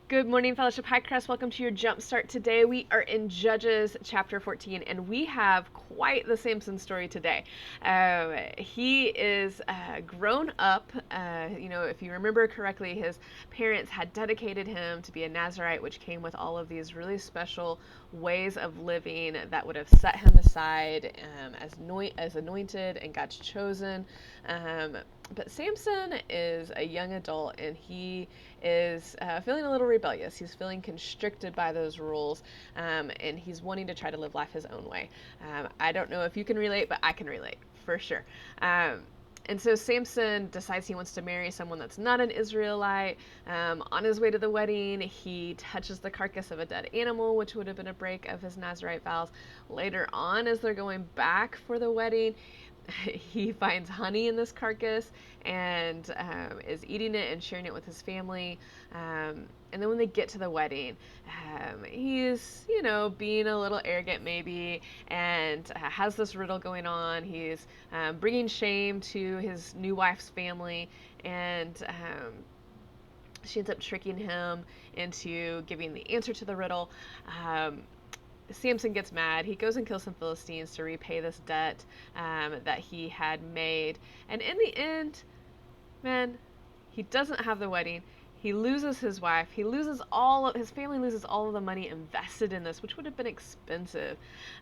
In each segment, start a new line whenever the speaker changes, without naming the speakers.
Good morning, Fellowship Hi-Crest. Welcome to your Jumpstart today. We are in Judges chapter 14, and we have quite the Samson story today. He is grown up. If you remember correctly, his parents had dedicated him to be a Nazarite, which came with all of these really special ways of living that would have set him aside as anointed and God's chosen. But Samson is a young adult, and he is feeling a little rebellious. He's feeling constricted by those rules, and he's wanting to try to live life his own way. I don't know if you can relate, but I can relate for sure. And so Samson decides he wants to marry someone that's not an Israelite. On his way to the wedding, he touches the carcass of a dead animal, which would have been a break of his Nazarite vows. Later on, as they're going back for the wedding, he finds honey in this carcass and is eating it and sharing it with his family. And then when they get to the wedding, he's, being a little arrogant maybe, and has this riddle going on. He's bringing shame to his new wife's family, and she ends up tricking him into giving the answer to the riddle. Samson gets mad. He goes and kills some Philistines to repay this debt that he had made. And in the end, man, he doesn't have the wedding. He loses his wife. His family loses all of the money invested in this, which would have been expensive.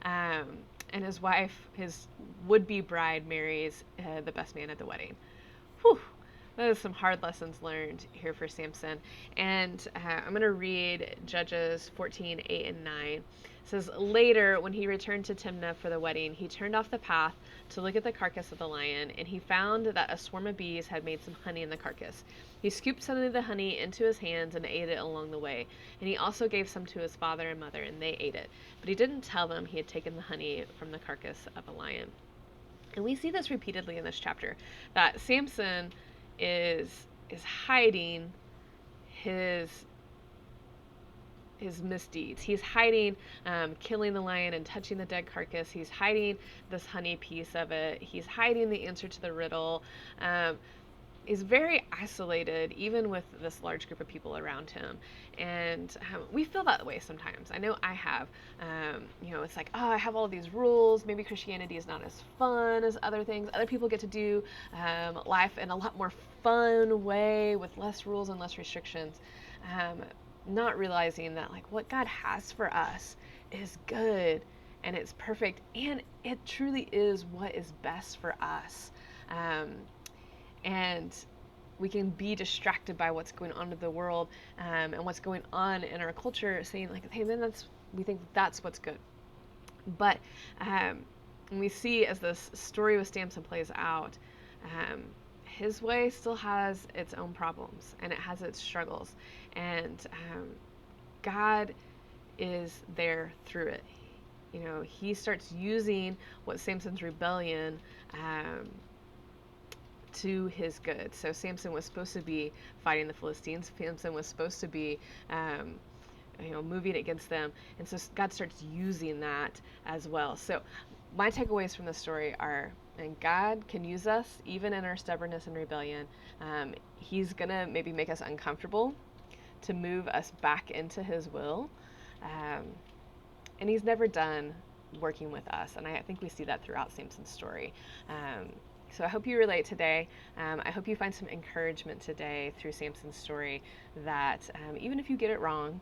And his wife, his would-be bride, marries the best man at the wedding. Whew. That is some hard lessons learned here for Samson. And I'm going to read Judges 14:8 and 9. It says, Later, when he returned to Timnah for the wedding, he turned off the path to look at the carcass of the lion, and he found that a swarm of bees had made some honey in the carcass. He scooped some of the honey into his hands and ate it along the way. And he also gave some to his father and mother, and they ate it. But he didn't tell them he had taken the honey from the carcass of a lion. And we see this repeatedly in this chapter, that Samson is hiding his misdeeds. He's hiding killing the lion and touching the dead carcass. He's hiding this honey piece of it. He's hiding the answer to the riddle. Is very isolated, even with this large group of people around him. And we feel that way sometimes. I know I have. It's like, oh, I have all these rules. Maybe Christianity is not as fun as other things. Other people get to do life in a lot more fun way with less rules and less restrictions. Not realizing that, like, what God has for us is good and it's perfect, and it truly is what is best for us. And we can be distracted by what's going on in the world and what's going on in our culture, saying like, hey, then we think that's what's good. But we see as this story with Samson plays out, his way still has its own problems and it has its struggles, and God is there through it. He starts using what Samson's rebellion to his good. So Samson was supposed to be fighting the Philistines. Samson was supposed to be, moving against them. And so God starts using that as well. So my takeaways from the story are, and God can use us even in our stubbornness and rebellion. He's gonna maybe make us uncomfortable to move us back into His will. And He's never done working with us. And I think we see that throughout Samson's story. So I hope you relate today. I hope you find some encouragement today through Samson's story that even if you get it wrong,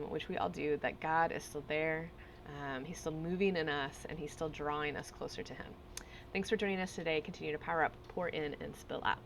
which we all do, that God is still there. He's still moving in us, and He's still drawing us closer to Him. Thanks for joining us today. Continue to power up, pour in, and spill out.